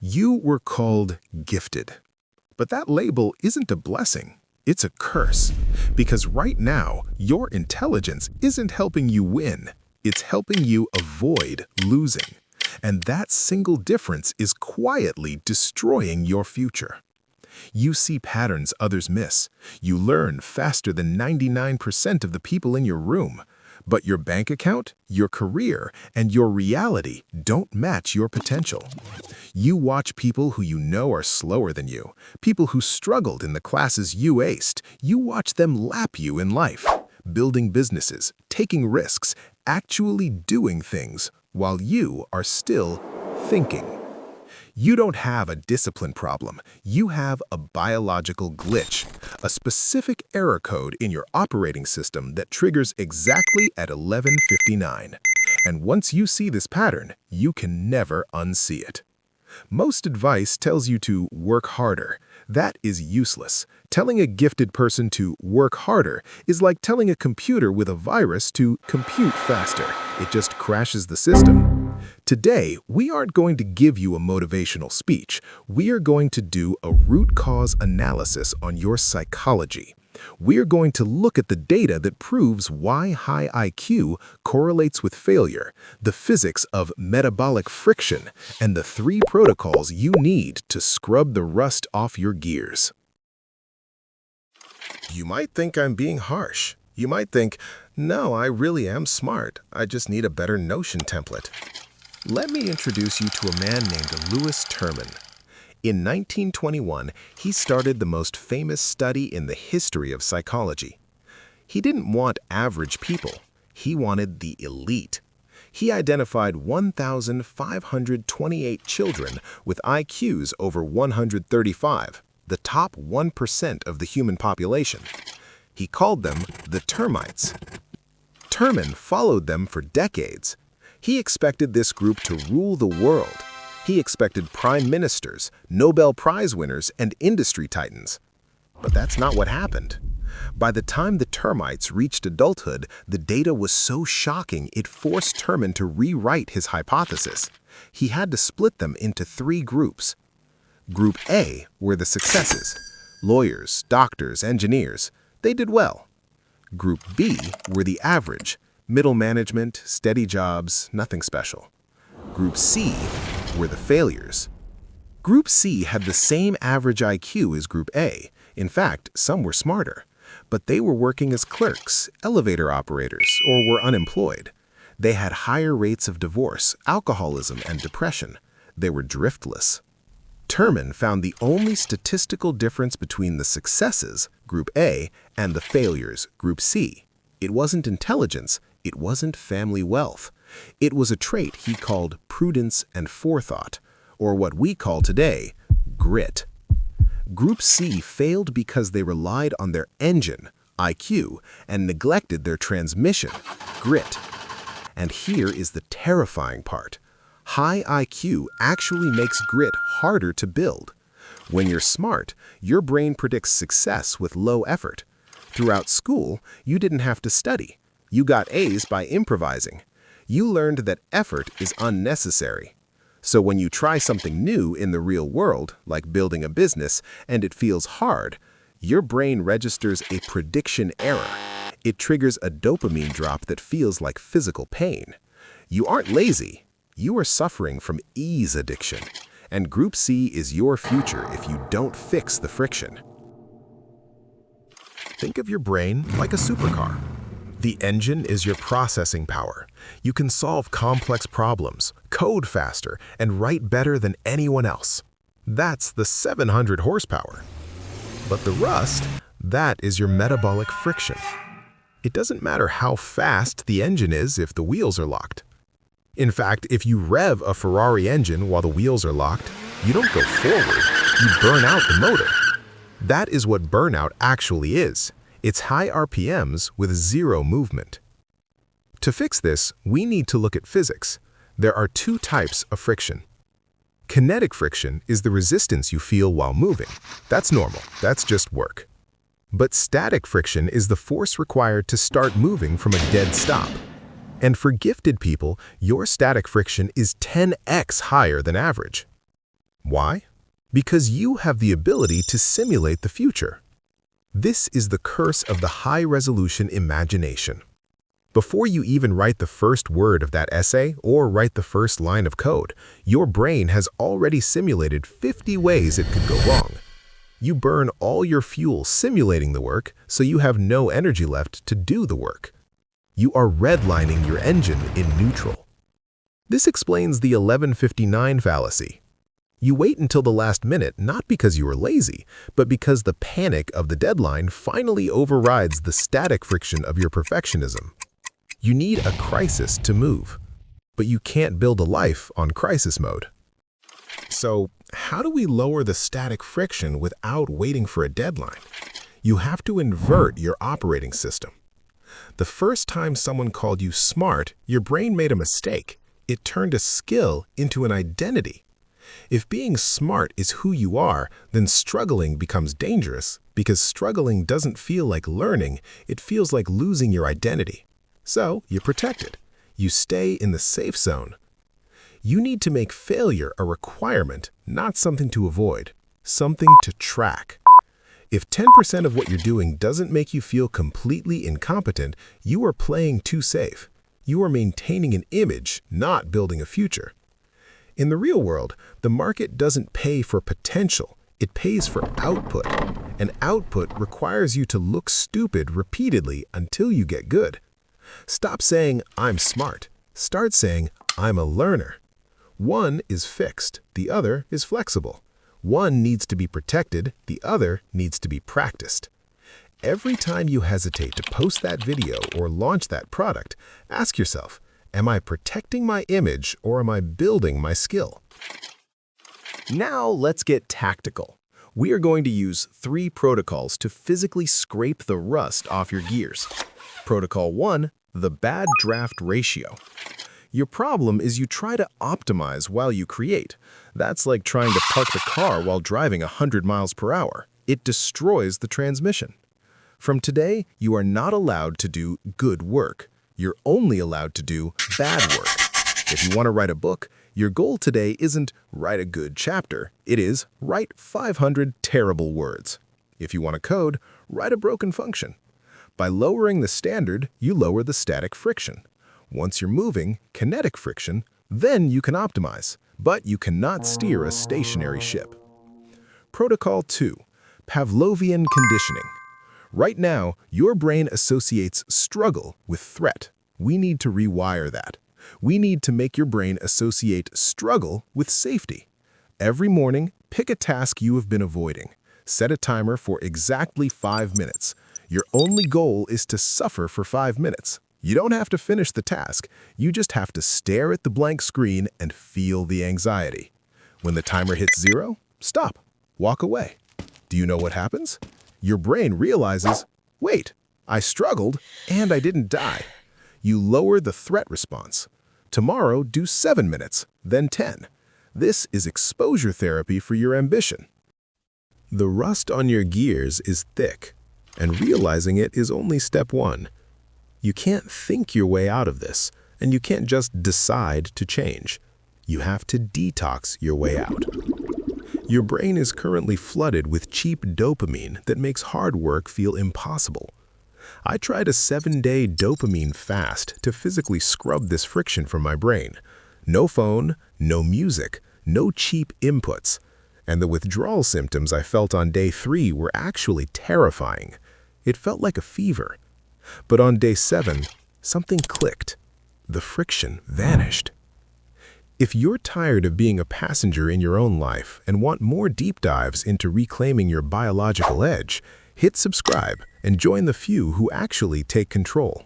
You were called gifted. But that label isn't a blessing, it's a curse. Because right now, your intelligence isn't helping you win, it's helping you avoid losing. And that single difference is quietly destroying your future. You see patterns others miss. You learn faster than 99% of the people in your room. But your bank account, your career, and your reality don't match your potential. You watch people who you know are slower than you, people who struggled in the classes you aced. You watch them lap you in life, building businesses, taking risks, actually doing things while you are still thinking. You don't have a discipline problem. You have a biological glitch, a specific error code in your operating system that triggers exactly at 11:59. And once you see this pattern, you can never unsee it. Most advice tells you to work harder. That is useless. Telling a gifted person to work harder is like telling a computer with a virus to compute faster. It just crashes the system. Today, we aren't going to give you a motivational speech. We are going to do a root cause analysis on your psychology. We are going to look at the data that proves why high IQ correlates with failure, the physics of metabolic friction, and the 3 protocols you need to scrub the rust off your gears. You might think I'm being harsh. You might think, no, I really am smart. I just need a better Notion template. Let me introduce you to a man named Lewis Terman. In 1921, he started the most famous study in the history of psychology. He didn't want average people. He wanted the elite. He identified 1,528 children with IQs over 135, the top 1% of the human population. He called them the termites. Terman followed them for decades. He expected this group to rule the world. He expected prime ministers, Nobel Prize winners, and industry titans. But that's not what happened. By the time the termites reached adulthood, the data was so shocking it forced Terman to rewrite his hypothesis. He had to split them into 3 groups. Group A were the successes: lawyers, doctors, engineers. They did well. Group B were the average: middle management, steady jobs, nothing special. Group C were the failures. Group C had the same average IQ as Group A. In fact, some were smarter. But they were working as clerks, elevator operators, or were unemployed. They had higher rates of divorce, alcoholism, and depression. They were driftless. Terman found the only statistical difference between the successes, Group A, and the failures, Group C. It wasn't intelligence. It wasn't family wealth. It was a trait he called prudence and forethought, or what we call today, grit. Group C failed because they relied on their engine, IQ, and neglected their transmission, grit. And here is the terrifying part. High IQ actually makes grit harder to build. When you're smart, your brain predicts success with low effort. Throughout school, you didn't have to study. You got A's by improvising. You learned that effort is unnecessary. So when you try something new in the real world, like building a business, and it feels hard, your brain registers a prediction error. It triggers a dopamine drop that feels like physical pain. You aren't lazy. You are suffering from ease addiction. And Group C is your future if you don't fix the friction. Think of your brain like a supercar. The engine is your processing power. You can solve complex problems, code faster, and write better than anyone else. That's the 700 horsepower. But the rust, that is your metabolic friction. It doesn't matter how fast the engine is if the wheels are locked. In fact, if you rev a Ferrari engine while the wheels are locked, you don't go forward, you burn out the motor. That is what burnout actually is. It's high RPMs with 0 movement. To fix this, we need to look at physics. There are 2 types of friction. Kinetic friction is the resistance you feel while moving. That's normal. That's just work. But static friction is the force required to start moving from a dead stop. And for gifted people, your static friction is 10x higher than average. Why? Because you have the ability to simulate the future. This is the curse of the high-resolution imagination. Before you even write the first word of that essay or write the first line of code, your brain has already simulated 50 ways it could go wrong. You burn all your fuel simulating the work, so you have no energy left to do the work. You are redlining your engine in neutral. This explains the 11:59 fallacy. You wait until the last minute not because you are lazy, but because the panic of the deadline finally overrides the static friction of your perfectionism. You need a crisis to move, but you can't build a life on crisis mode. So, how do we lower the static friction without waiting for a deadline? You have to invert your operating system. The first time someone called you smart, your brain made a mistake. It turned a skill into an identity. If being smart is who you are, then struggling becomes dangerous because struggling doesn't feel like learning, it feels like losing your identity. So, you protect it. You stay in the safe zone. You need to make failure a requirement, not something to avoid, something to track. If 10% of what you're doing doesn't make you feel completely incompetent, you are playing too safe. You are maintaining an image, not building a future. In the real world, the market doesn't pay for potential, it pays for output. And output requires you to look stupid repeatedly until you get good. Stop saying, "I'm smart." Start saying, "I'm a learner." One is fixed, the other is flexible. One needs to be protected, the other needs to be practiced. Every time you hesitate to post that video or launch that product, ask yourself, am I protecting my image or am I building my skill? Now let's get tactical. We are going to use 3 protocols to physically scrape the rust off your gears. Protocol 1, the bad draft ratio. Your problem is you try to optimize while you create. That's like trying to park the car while driving 100 miles per hour. It destroys the transmission. From today, you are not allowed to do good work. You're only allowed to do bad work. If you want to write a book, your goal today isn't write a good chapter. It is write 500 terrible words. If you want to code, write a broken function. By lowering the standard, you lower the static friction. Once you're moving, kinetic friction, then you can optimize, but you cannot steer a stationary ship. Protocol 2, Pavlovian conditioning. Right now, your brain associates struggle with threat. We need to rewire that. We need to make your brain associate struggle with safety. Every morning, pick a task you have been avoiding. Set a timer for exactly 5 minutes. Your only goal is to suffer for 5 minutes. You don't have to finish the task. You just have to stare at the blank screen and feel the anxiety. When the timer hits 0, stop. Walk away. Do you know what happens? Your brain realizes, wait, I struggled and I didn't die. You lower the threat response. Tomorrow, do 7 minutes, then 10. This is exposure therapy for your ambition. The rust on your gears is thick, and realizing it is only step 1. You can't think your way out of this, and you can't just decide to change. You have to detox your way out. Your brain is currently flooded with cheap dopamine that makes hard work feel impossible. I tried a 7-day dopamine fast to physically scrub this friction from my brain. No phone, no music, no cheap inputs. And the withdrawal symptoms I felt on day 3 were actually terrifying. It felt like a fever. But on day 7, something clicked. The friction vanished. If you're tired of being a passenger in your own life and want more deep dives into reclaiming your biological edge, hit subscribe and join the few who actually take control.